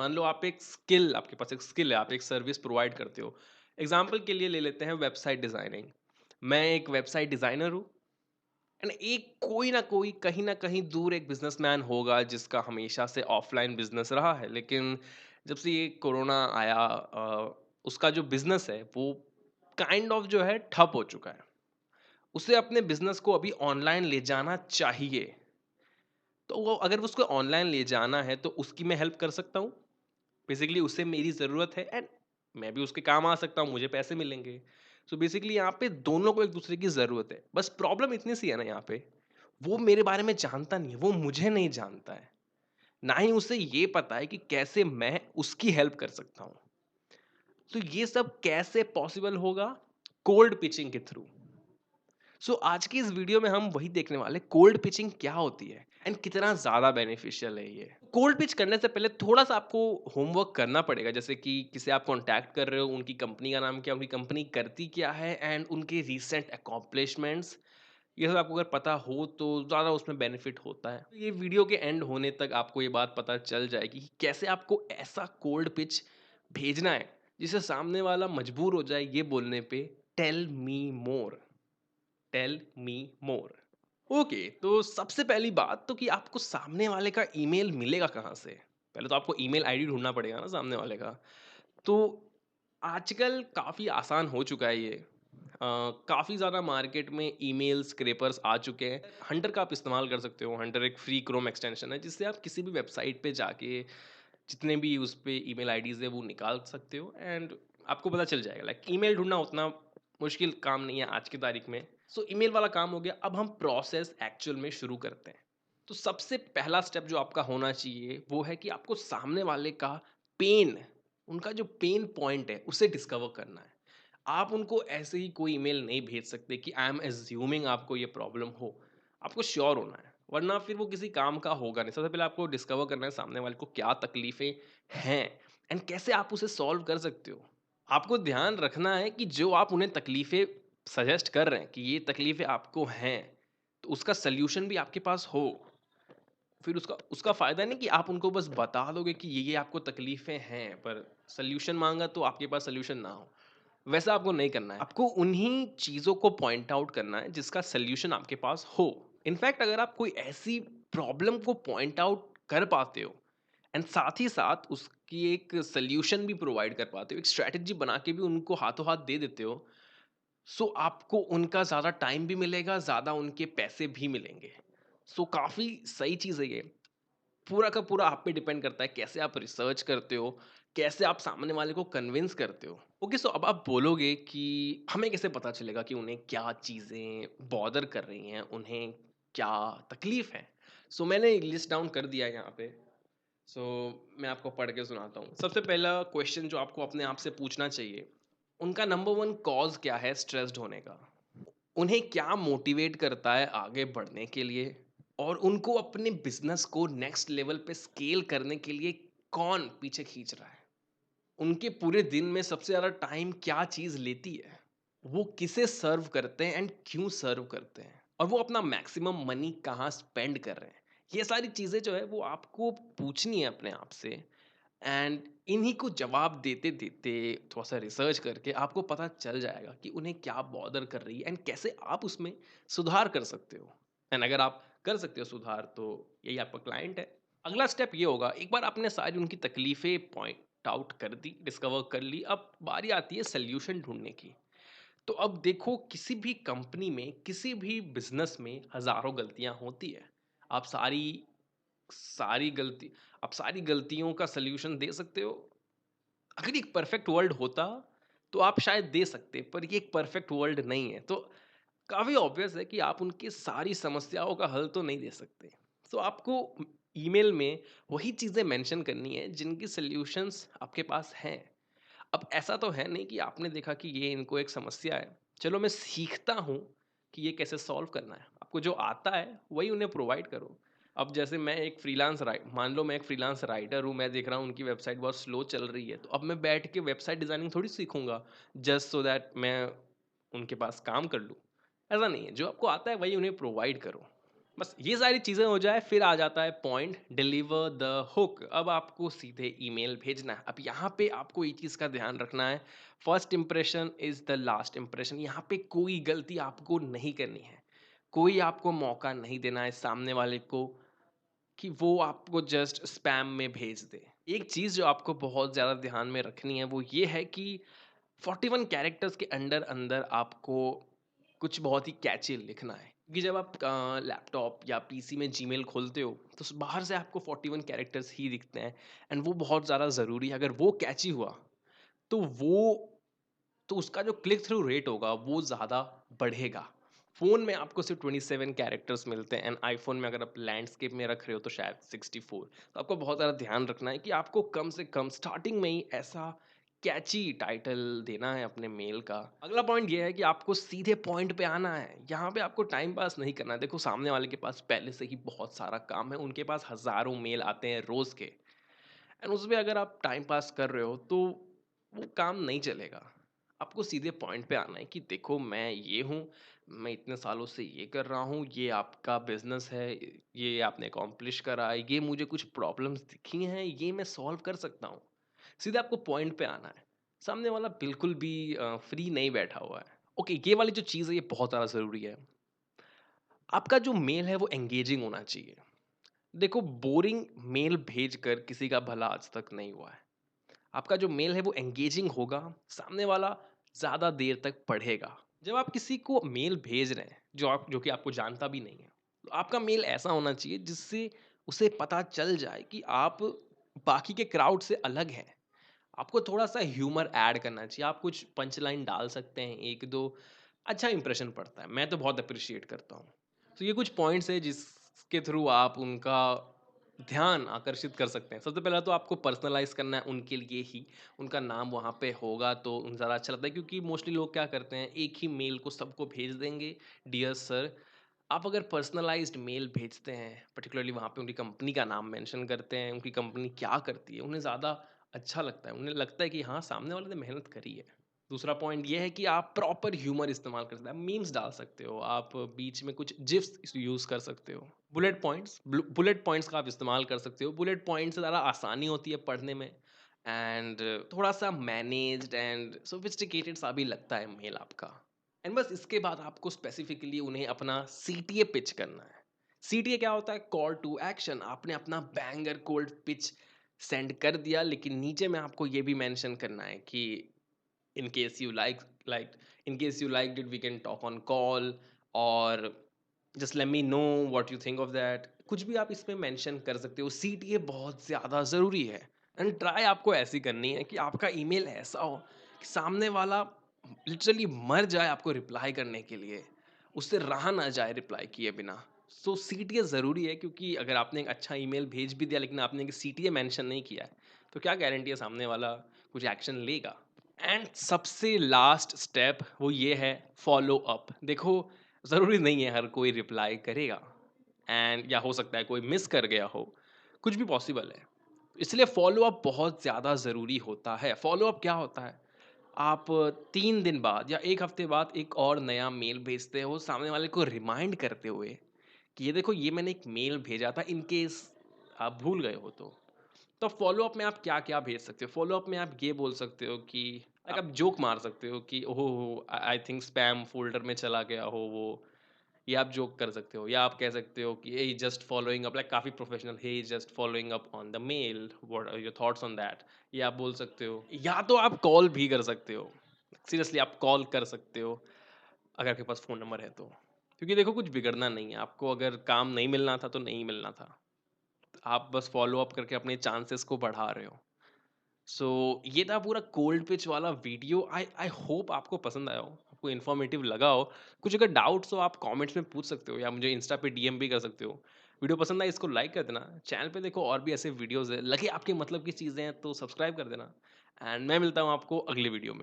मान लो आप एक स्किल आपके पास एक स्किल है, आप एक सर्विस प्रोवाइड करते हो। एग्ज़ाम्पल के लिए ले लेते हैं वेबसाइट डिज़ाइनिंग। मैं एक वेबसाइट डिज़ाइनर हूँ एंड एक कोई ना कोई कहीं न कहीं दूर एक बिज़नेसमैन होगा जिसका हमेशा से ऑफ़लाइन बिज़नेस रहा है। लेकिन जब से ये कोरोना आया उसका जो बिज़नेस है वो काइंड ऑफ जो है ठप हो चुका है। उसे अपने बिज़नेस को अभी ऑनलाइन ले जाना चाहिए। तो वो अगर उसको ऑनलाइन ले जाना है तो उसकी मैं हेल्प कर सकता हूँ। बेसिकली उससे मेरी ज़रूरत है एंड मैं भी उसके काम आ सकता हूँ, मुझे पैसे मिलेंगे। सो बेसिकली यहाँ पे दोनों को एक-दूसरे की ज़रूरत है। बस प्रॉब्लम इतनी सी है ना यहाँ पे, वो मेरे बारे में जानता नहीं है, वो मुझे नहीं जानता है। ना ही उसे ये पता है कि कैसे मैं उसकी हेल्प कर सकता हूँ। तो ये सब कैसे पॉसिबल होगा? कोल्ड पिचिंग के थ्रू। सो आज की इस वीडियो में हम वही देखने वाले कोल्ड पिचिंग क्या होती है एंड कितना ज़्यादा बेनिफिशियल है ये। कोल्ड पिच करने से पहले थोड़ा-सा आपको होमवर्क करना पड़ेगा, जैसे कि किसे आप कॉन्टैक्ट कर रहे हो, उनकी कंपनी का नाम क्या है, उनकी कंपनी करती क्या है एंड उनके रीसेंट अकॉम्प्लिशमेंट्स। ये सब आपको अगर पता हो तो ज़्यादा उसमें बेनिफिट होता है। तो ये वीडियो के एंड होने तक आपको ये बात पता चल जाएगी कि कैसे आपको ऐसा कोल्ड पिच भेजना है, जिससे सामने वाला मजबूर हो जाए ये बोलने पे, टेल मी मोर। टेल मी मोर। ओके, तो सबसे पहली बात तो कि आपको सामने वाले का ईमेल मिलेगा कहाँ से? पहले तो आपको ईमेल आईडी ढूँढना पड़ेगा ना सामने वाले का। तो आजकल काफ़ी आसान हो चुका है ये। काफ़ी ज़्यादा मार्केट में ईमेल स्क्रैपर्स आ चुके हैं। हंटर का आप इस्तेमाल कर सकते हो। हंटर एक फ्री क्रोम एक्सटेंशन है जिससे आप किसी भी वेबसाइट पे जाके जितने भी उस पे ईमेल आईडीज़ है वो निकाल सकते हो एंड आपको पता चल जाएगा। लाइक ईमेल ढूँढना उतना मुश्किल काम नहीं है आज की तारीख में। सो ईमेल वाला काम हो गया, अब हम प्रोसेस एक्चुअल में शुरू करते हैं। तो सबसे पहला स्टेप जो आपका होना चाहिए वो है कि आपको सामने वाले का पेन, उनका जो पेन पॉइंट है उसे डिस्कवर करना है। आप उनको ऐसे ही कोई ईमेल नहीं भेज सकते कि आई एम एज्यूमिंग आपको ये प्रॉब्लम हो। आपको श्योर होना है, वरना फिर वो किसी काम का होगा नहीं। सबसे पहले आपको डिस्कवर करना है सामने वाले को क्या तकलीफें हैं एंड कैसे आप उसे सॉल्व कर सकते हो। आपको ध्यान रखना है कि जो आप उन्हें तकलीफें सजेस्ट कर रहे हैं कि ये तकलीफें आपको हैं, तो उसका सल्यूशन भी आपके पास हो। फिर उसका उसका फ़ायदा नहीं कि आप उनको बस बता दोगे कि ये आपको तकलीफ़ें हैं, पर सॉल्यूशन माँगा तो आपके पास सॉल्यूशन ना हो। वैसा आपको नहीं करना है। आपको उन्हीं चीज़ों को पॉइंट आउट करना है जिसका सॉल्यूशन आपके पास हो। इनफैक्ट अगर आप कोई ऐसी प्रॉब्लम को पॉइंट आउट कर पाते हो एंड साथ ही साथ उसकी एक सॉल्यूशन भी प्रोवाइड कर पाते हो, एक स्ट्रैटेजी बना के भी उनको हाथों हाथ दे देते हो, सो आपको उनका ज़्यादा टाइम भी मिलेगा, ज़्यादा उनके पैसे भी मिलेंगे। सो काफ़ी सही चीज़ है ये। पूरा का पूरा आप पे डिपेंड करता है कैसे आप रिसर्च करते हो, कैसे आप सामने वाले को कन्विंस करते हो। ओके, सो अब आप बोलोगे कि हमें कैसे पता चलेगा कि उन्हें क्या चीज़ें बॉदर कर रही हैं, उन्हें क्या तकलीफ़ है? सो मैंने लिस्ट डाउन कर दिया है यहाँ पे। सो मैं आपको पढ़ के सुनाता हूँ। सबसे पहला क्वेश्चन जो आपको अपने आप से पूछना चाहिए, उनका नंबर 1 कॉज़ क्या है स्ट्रेस्ड होने का? उन्हें क्या मोटिवेट करता है आगे बढ़ने के लिए? और उनको अपने बिजनेस को नेक्स्ट लेवल पे स्केल करने के लिए कौन पीछे खींच रहा है? उनके पूरे दिन में सबसे ज़्यादा टाइम क्या चीज़ लेती है? वो किसे सर्व करते हैं एंड क्यों सर्व करते हैं? और वो अपना मैक्सिमम मनी कहाँ स्पेंड कर रहे हैं? ये सारी चीज़ें जो है वो आपको पूछनी है अपने आप से एंड इन्हीं को जवाब देते-देते थोड़ा-सा रिसर्च करके आपको पता चल जाएगा कि उन्हें क्या बॉदर कर रही है एंड कैसे आप उसमें सुधार कर सकते हो। एंड अगर आप कर सकते हो सुधार तो यही आपका क्लाइंट है। अगला स्टेप ये होगा, एक बार आपने सारी उनकी तकलीफ़ें पॉइंट आउट कर दी, डिस्कवर कर ली, अब बारी आती है सॉल्यूशन ढूँढने की। तो अब देखो किसी भी कंपनी में, किसी भी बिज़नेस में हज़ारों गलतियाँ होती हैं। आप सारी सारी गलती आप सारी गलतियों का सॉल्यूशन दे सकते हो? अगर एक परफेक्ट वर्ल्ड होता, तो आप शायद दे सकते, पर ये एक परफेक्ट वर्ल्ड नहीं है। तो काफ़ी ऑब्वियस है कि आप उनकी सारी समस्याओं का हल तो नहीं दे सकते। तो आपको ईमेल में वही चीज़ें मेंशन करनी है जिनकी सॉल्यूशंस आपके पास हैं। अब ऐसा तो है नहीं कि आपने देखा कि ये इनको एक समस्या है, चलो मैं सीखता हूँ कि ये कैसे सॉल्व करना है। आपको जो आता है वही उन्हें प्रोवाइड करो। अब जैसे मैं एक फ्रीलांस राइ मान लो मैं एक फ्रीलांस राइटर हूँ, मैं देख रहा हूँ उनकी वेबसाइट बहुत स्लो चल रही है, तो अब मैं बैठ के वेबसाइट डिज़ाइनिंग थोड़ी सीखूँगा, जस्ट सो दैट मैं उनके पास काम कर लूँ। ऐसा नहीं है, जो आपको आता है वही उन्हें प्रोवाइड करो। बस ये सारी चीज़ें हो जाए फिर आ जाता है पॉइंट डिलीवर द हुक। अब आपको सीधे ईमेल भेजना है। अब यहाँ पे आपको एक चीज़ का ध्यान रखना है, first impression is the last impression. यहाँ पे कोई गलती आपको नहीं करनी है। कोई आपको मौका नहीं देना है सामने वाले को कि वो आपको जस्ट स्पैम में भेज दे। एक चीज़ जो आपको बहुत ज़्यादा ध्यान में रखनी है वो ये है कि 41 कैरेक्टर्स के अंदर आपको कुछ बहुत ही कैची लिखना है, क्योंकि जब आप लैपटॉप या पीसी में जीमेल खोलते हो तो बाहर से आपको 41 कैरेक्टर्स ही दिखते हैं। एंड वो बहुत ज़्यादा ज़रूरी है। अगर वो कैची हुआ तो उसका जो क्लिक थ्रू रेट होगा वो ज़्यादा बढ़ेगा। फ़ोन में आपको सिर्फ 27 कैरेक्टर्स मिलते हैं एंड आईफोन में अगर आप लैंडस्केप में रख रहे हो तो शायद 64। तो आपको बहुत ज़्यादा ध्यान रखना है कि आपको कम से कम स्टार्टिंग में ही ऐसा कैची टाइटल देना है अपने मेल का। अगला पॉइंट ये है कि आपको सीधे पॉइंट पे आना है। यहाँ पे आपको टाइम पास नहीं करना है। देखो सामने वाले के पास पहले से ही बहुत सारा काम है, उनके पास हज़ारों मेल आते हैं रोज़ के। एंड उसमें अगर आप टाइम पास कर रहे हो तो वो काम नहीं चलेगा। आपको सीधे पॉइंट पे आना है कि देखो मैं ये हूँ, मैं इतने सालों से ये कर रहा हूँ, ये आपका बिजनेस है, ये आपने अकॉम्प्लिश करा है, ये मुझे कुछ प्रॉब्लम्स दिखी हैं, ये मैं सॉल्व कर सकता हूँ। सीधे आपको पॉइंट पे आना है। सामने वाला बिल्कुल भी फ्री नहीं बैठा हुआ है। ओके, ये वाली जो चीज़ है ये बहुत ज़्यादा ज़रूरी है। आपका जो मेल है वो एंगेजिंग होना चाहिए। देखो बोरिंग मेल भेजकर किसी का भला आज तक नहीं हुआ है। आपका जो मेल है वो एंगेजिंग होगा, सामने वाला ज़्यादा देर तक पढ़ेगा। जब आप किसी को मेल भेज रहे हैं जो कि आपको जानता भी नहीं है, तो आपका मेल ऐसा होना चाहिए जिससे उसे पता चल जाए कि आप बाकी के क्राउड से अलग हैं। आपको थोड़ा-सा ह्यूमर ऐड करना चाहिए। आप कुछ पंच लाइन डाल सकते हैं 1-2, अच्छा इंप्रेशन पड़ता है। मैं तो बहुत एप्रिशिएट करता हूँ। तो ये कुछ पॉइंट्स हैं जिसके थ्रू आप उनका ध्यान आकर्षित कर सकते हैं। सबसे पहला तो आपको पर्सनलाइज़ करना है उनके लिए ही। उनका नाम वहाँ पे होगा तो उन ज़्यादा अच्छा लगता है, क्योंकि मोस्टली लोग क्या करते हैं, एक ही मेल को सबको भेज देंगे, डियर सर। आप अगर पर्सनलाइज़्ड मेल भेजते हैं, पर्टिकुलरली वहाँ पे उनकी कंपनी का नाम मेंशन करते हैं, उनकी कंपनी क्या करती है, उन्हें ज़्यादा अच्छा लगता है। उन्हें लगता है कि हाँ, सामने वाले ने मेहनत करी है। दूसरा पॉइंट ये है कि आप प्रॉपर ह्यूमर इस्तेमाल कर सकते हैं। मीम्स डाल सकते हो, आप बीच में कुछ जिफ्स यूज़ कर सकते हो। बुलेट पॉइंट्स का आप इस्तेमाल कर सकते हो। बुलेट पॉइंट से ज़्यादा आसानी होती है पढ़ने में एंड थोड़ा-सा मैनेज्ड एंड सोफिस्टिकेटेड सा भी लगता है मेल आपका। एंड बस इसके बाद आपको स्पेसिफिकली उन्हें अपना सीटीए पिच करना है। सीटीए क्या होता है? Call to action. आपने अपना बैंगर कोल्ड पिच सेंड कर दिया, लेकिन नीचे में आपको ये भी मेंशन करना है कि in case you like in case you like it we can talk on call, और just let me know what you think of that. कुछ भी आप इसमें मेंशन कर सकते हो। सीटीए बहुत ज़्यादा ज़रूरी है। एंड ट्राई आपको ऐसी करनी है कि आपका ईमेल ऐसा हो कि सामने वाला लिटरली मर जाए आपको रिप्लाई करने के लिए, उससे रहा ना जाए रिप्लाई किए बिना। सो सीटीए ज़रूरी है, क्योंकि अगर आपने एक अच्छा ईमेल भेज भी दिया लेकिन आपने सीटीए मेंशन नहीं किया है, तो क्या गारंटी है सामने वाला कुछ एक्शन लेगा। एंड सबसे लास्ट स्टेप वो ये है, फॉलो अप। देखो ज़रूरी नहीं है हर कोई रिप्लाई करेगा, एंड या हो सकता है कोई मिस कर गया हो, कुछ भी पॉसिबल है। इसलिए फॉलो अप बहुत ज़्यादा ज़रूरी होता है। फॉलो अप क्या होता है? आप 3 दिन बाद या 1 हफ्ते बाद एक और नया मेल भेजते हो सामने वाले को रिमाइंड करते हुए कि ये देखो ये मैंने एक मेल भेजा था, इन केस आप भूल गए हो तो। तो फ़ॉलो-अप में आप क्या-क्या भेज सकते हो? फ़ॉलो-अप में आप ये बोल सकते हो कि लाइक आप जोक मार सकते हो कि ओहो हो! आई थिंक स्पैम फ़ोल्डर में चला गया हो वो। ये आप जोक कर सकते हो, या आप कह सकते हो कि hey just following up, like काफ़ी professional, hey just following up on the mail, what are your thoughts on that? ये आप बोल सकते हो। या तो आप कॉल भी कर सकते हो। सीरियसली आप कॉल कर सकते हो, अगर आपके पास फ़ोन नंबर है तो। क्योंकि देखो कुछ बिगड़ना नहीं है, आपको अगर काम नहीं मिलना था तो नहीं मिलना था। आप बस फ़ॉलो-अप करके अपने चांसेस को बढ़ा रहे हो। सो ये था पूरा कोल्ड पिच वाला वीडियो। आई आई होप आपको पसंद आया हो, आपको इन्फॉर्मेटिव लगा हो। कुछ अगर डाउट्स हो आप कमेंट्स में पूछ सकते हो, या मुझे इंस्टा पे डीएम भी कर सकते हो। वीडियो पसंद आए इसको लाइक कर देना। चैनल पे देखो और भी ऐसे वीडियोस है, लगे आपके मतलब की चीज़ें हैं तो सब्सक्राइब कर देना। एंड मैं मिलता हूँ आपको अगले वीडियो में।